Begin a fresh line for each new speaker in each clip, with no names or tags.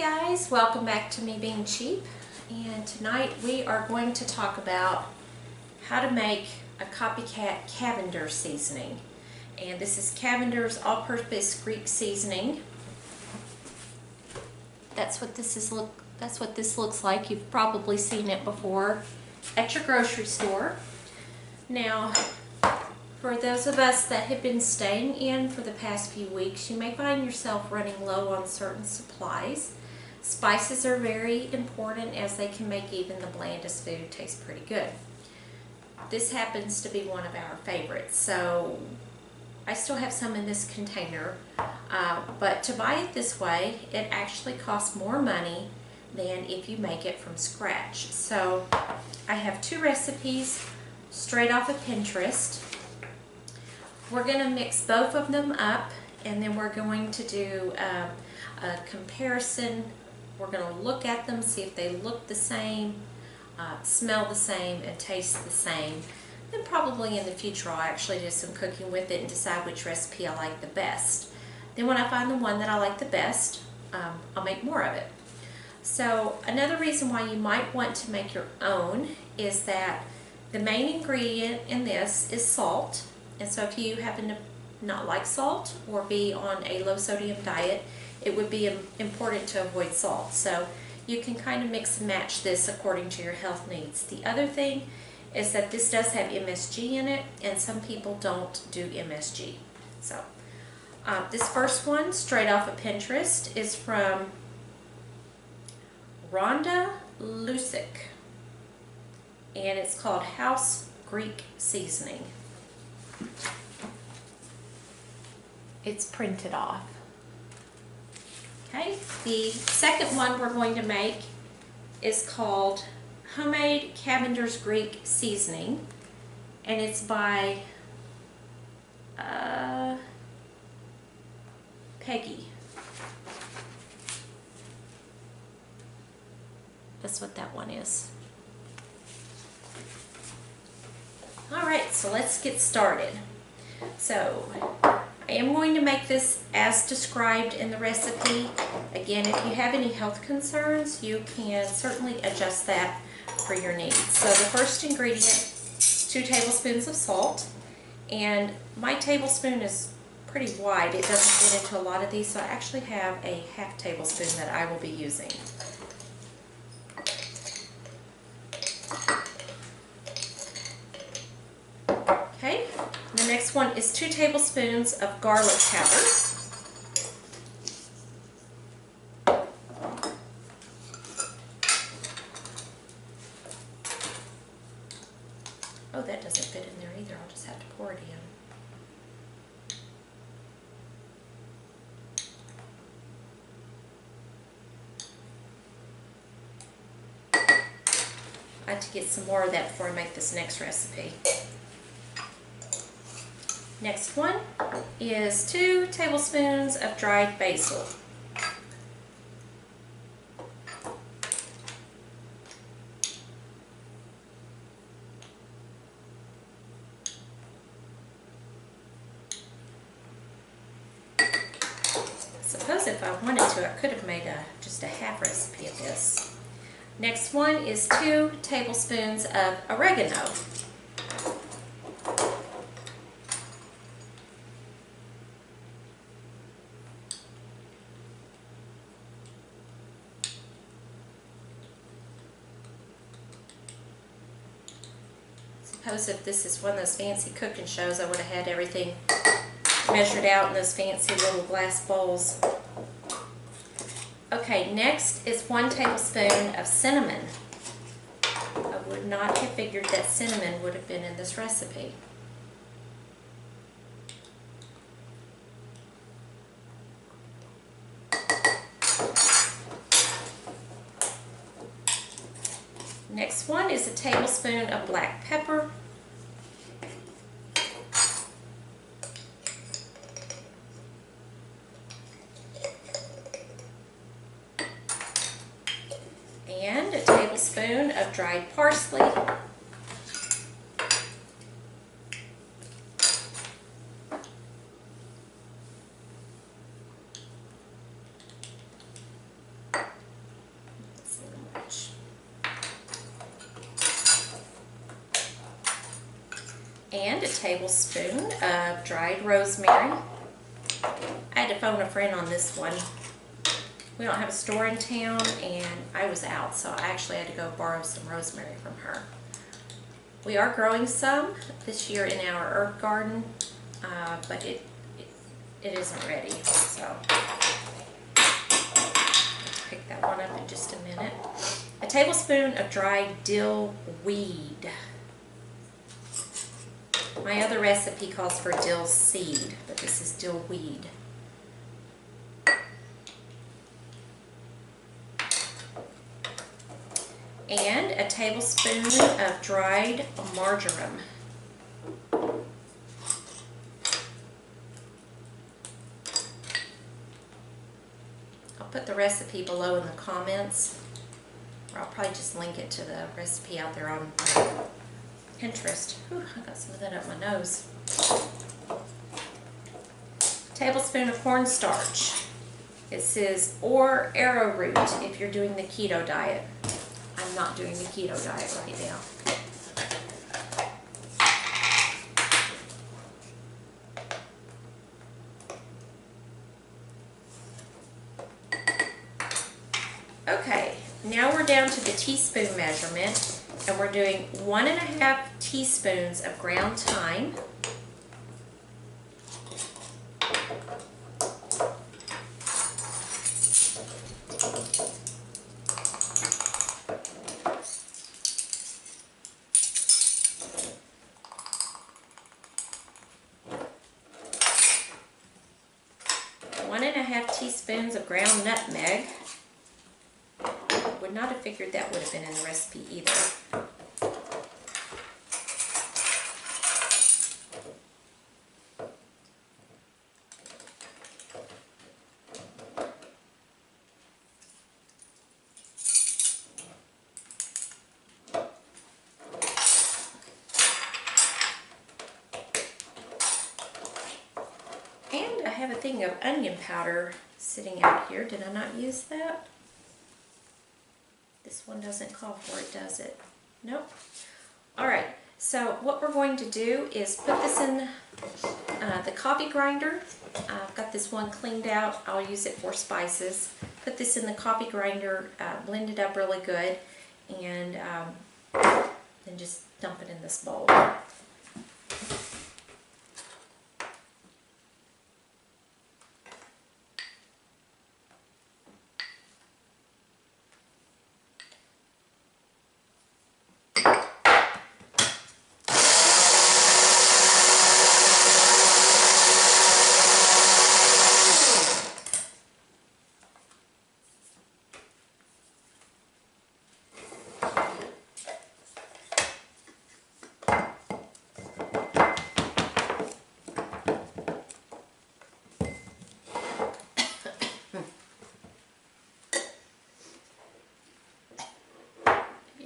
guys, welcome back to Me Being Cheap, and tonight we are going to talk about how to make a copycat Cavender seasoning. And this is Cavender's all-purpose Greek seasoning. That's what this looks like. You've probably seen it before at your grocery store. Now, for those of us that have been staying in for the past few weeks, you may find yourself running low on certain supplies. Spices are very important as they can make even the blandest food taste pretty good. This happens to be one of our favorites, so I still have some in this container, but to buy it this way, it actually costs more money than if you make it from scratch. So I have two recipes straight off of Pinterest. We're going to mix both of them up, and then we're going to do a comparison. We're going to look at them, see if they look the same, smell the same, and taste the same. Then probably in the future I'll actually do some cooking with it and decide which recipe I like the best. Then when I find the one that I like the best, I'll make more of it. So another reason why you might want to make your own is that the main ingredient in this is salt. And so if you happen to not like salt or be on a low sodium diet, it would be important to avoid salt. So you can kind of mix and match this according to your health needs. The other thing is that this does have MSG in it, and some people don't do MSG. So this first one, straight off of Pinterest, is from Rhonda Lusick, and it's called House Greek Seasoning. It's printed off. Okay, the second one we're going to make is called Homemade Cavender's Greek Seasoning, and it's by Peggy. That's what that one is. Alright, so let's get started. So, I am going to make this as described in the recipe. Again, if you have any health concerns, you can certainly adjust that for your needs. So the first ingredient, 2 tablespoons of salt, and my tablespoon is pretty wide. It doesn't fit into a lot of these, so I actually have a half tablespoon that I will be using. Okay, the next one is 2 tablespoons of garlic powder. Oh, that doesn't fit in there either. I'll just have to pour it in. I have to get some more of that before I make this next recipe. Next one is 2 tablespoons of dried basil. I suppose if I wanted to, I could have made just a half recipe of this. Next one is 2 tablespoons of oregano. Suppose if this is one of those fancy cooking shows, I would have had everything measured out in those fancy little glass bowls. Okay, next is 1 tablespoon of cinnamon. I would not have figured that cinnamon would have been in this recipe. Next one is a tablespoon of black pepper. And a tablespoon of dried parsley. and a tablespoon of dried rosemary. I had to phone a friend on this one. We don't have a store in town, and I was out, so I actually had to go borrow some rosemary from her. We are growing some this year in our herb garden, but it isn't ready, so I'll pick that one up in just a minute. A tablespoon of dried dill weed. My other recipe calls for dill seed, but this is dill weed. And a tablespoon of dried marjoram. I'll put the recipe below in the comments, or I'll probably just link it to the recipe out there on Pinterest. Whew, I got some of that up my nose. Tablespoon of cornstarch. It says or arrowroot if you're doing the keto diet. I'm not doing the keto diet right now. Okay, now we're down to the teaspoon measurement, and we're doing 1½ teaspoons of ground thyme, 1½ teaspoons of ground nutmeg. Would not have figured that would have been in the recipe either. And I have a thing of onion powder sitting out here. Did I not use that? This one doesn't call for it, does it? Nope. Alright, so what we're going to do is put this in the coffee grinder. I've got this one cleaned out. I'll use it for spices. Put this in the coffee grinder, blend it up really good, and then just dump it in this bowl.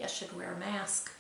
I should wear a mask.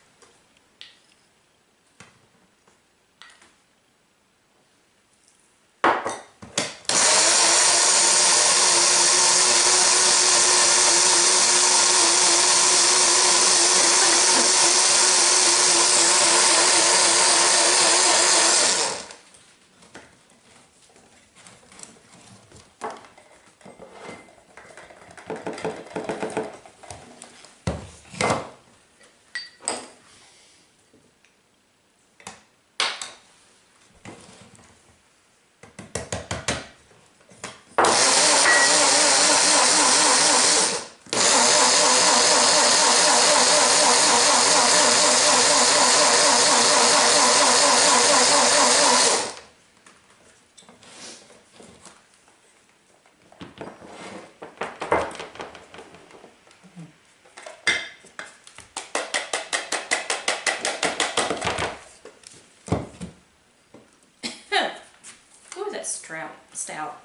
Stout.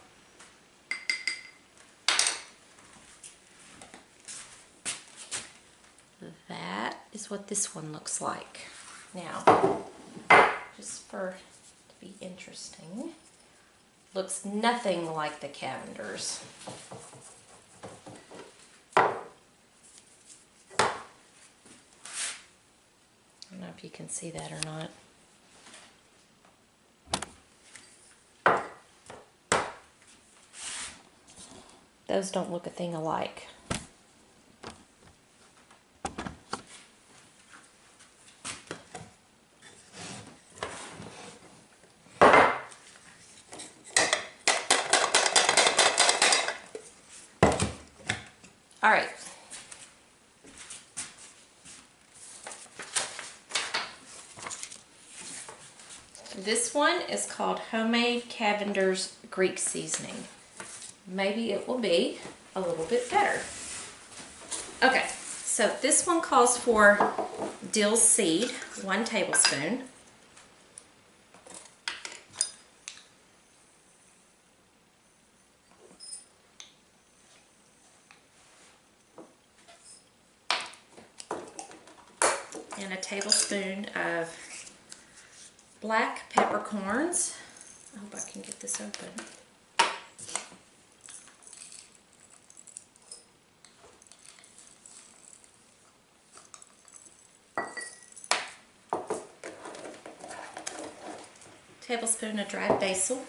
That is what this one looks like. Now, just for to be interesting, looks nothing like the Cavender's. I don't know if you can see that or not. Those don't look a thing alike. All right. This one is called Homemade Cavender's Greek Seasoning. Maybe it will be a little bit better. Okay, so this one calls for dill seed, 1 tablespoon. And a tablespoon of black peppercorns. I hope I can get this open. Tablespoon of dried basil.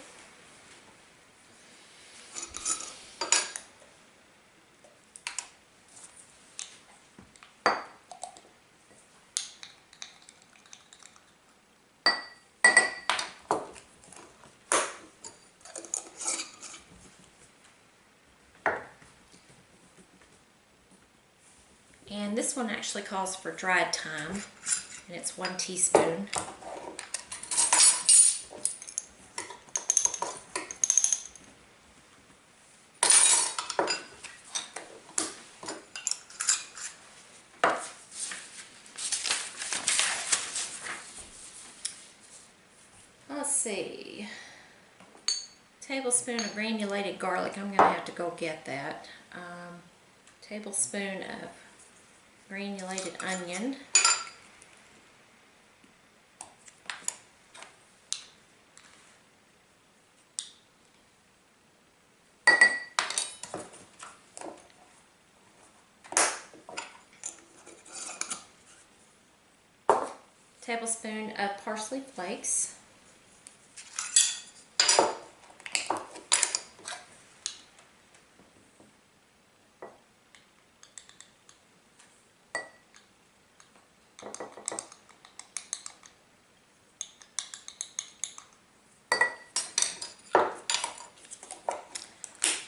And this one actually calls for dried thyme, and it's 1 teaspoon. Let's see, tablespoon of granulated garlic. I'm gonna have to go get that. Tablespoon of granulated onion. Tablespoon of parsley flakes.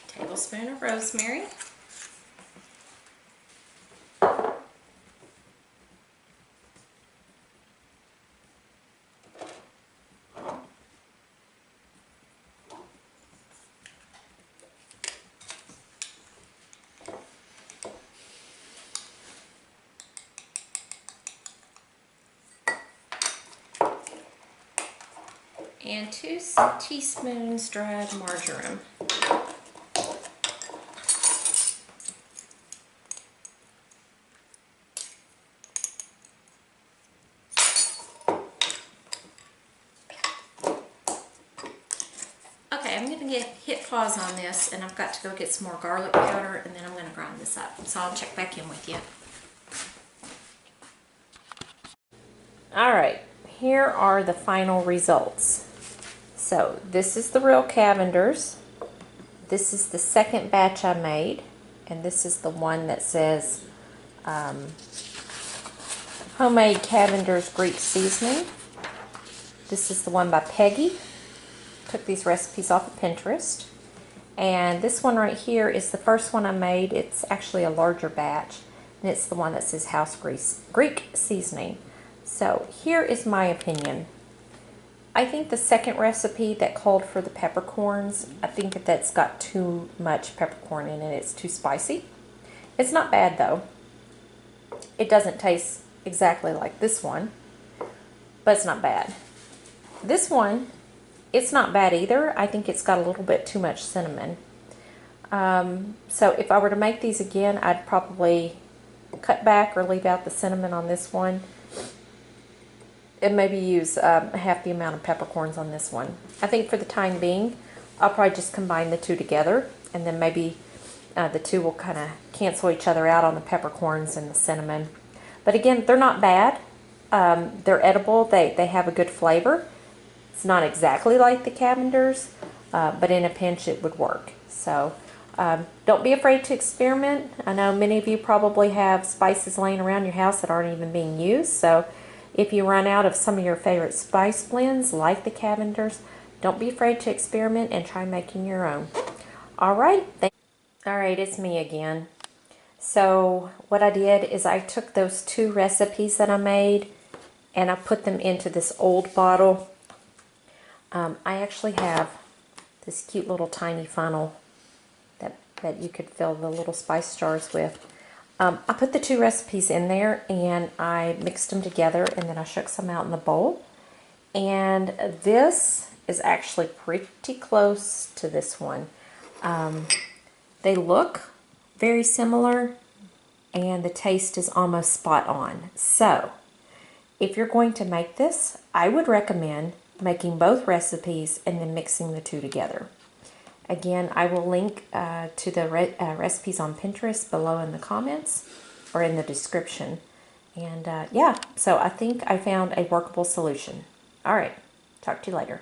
Tablespoon of rosemary. And 2 teaspoons dried marjoram. Okay, I'm going to hit pause on this, and I've got to go get some more garlic powder, and then I'm going to grind this up. So I'll check back in with you. Alright, here are the final results. So this is the real Cavender's. This is the second batch I made, and this is the one that says Homemade Cavender's Greek Seasoning. This is the one by Peggy. Took these recipes off of Pinterest. And this one right here is the first one I made. It's actually a larger batch, and it's the one that says House Greek Seasoning. So here is my opinion. I think the second recipe that called for the peppercorns, I think that that's got too much peppercorn in it. It's too spicy. It's not bad though. It doesn't taste exactly like this one, but it's not bad. This one, it's not bad either. I think it's got a little bit too much cinnamon. So if I were to make these again, I'd probably cut back or leave out the cinnamon on this one, and maybe use half the amount of peppercorns on this one. I think for the time being, I'll probably just combine the two together, and then maybe the two will kind of cancel each other out on the peppercorns and the cinnamon. But again, they're not bad. They're edible. They have a good flavor. It's not exactly like the Cavender's, but in a pinch it would work. So
Don't be afraid to experiment. I know many of you probably have spices laying around your house that aren't even being used. So if you run out of some of your favorite spice blends, like the Cavenders, don't be afraid to experiment and try making your own. All right, it's me again. So what I did is I took those 2 recipes that I made and I put them into this old bottle. I actually have this cute little tiny funnel that you could fill the little spice jars with. I put the 2 recipes in there and I mixed them together, and then I shook some out in the bowl. And this is actually pretty close to this one. They look very similar and the taste is almost spot on. So if you're going to make this, I would recommend making both recipes and then mixing the 2 together. Again, I will link to the recipes on Pinterest below in the comments or in the description. And yeah, so I think I found a workable solution. All right, talk to you later.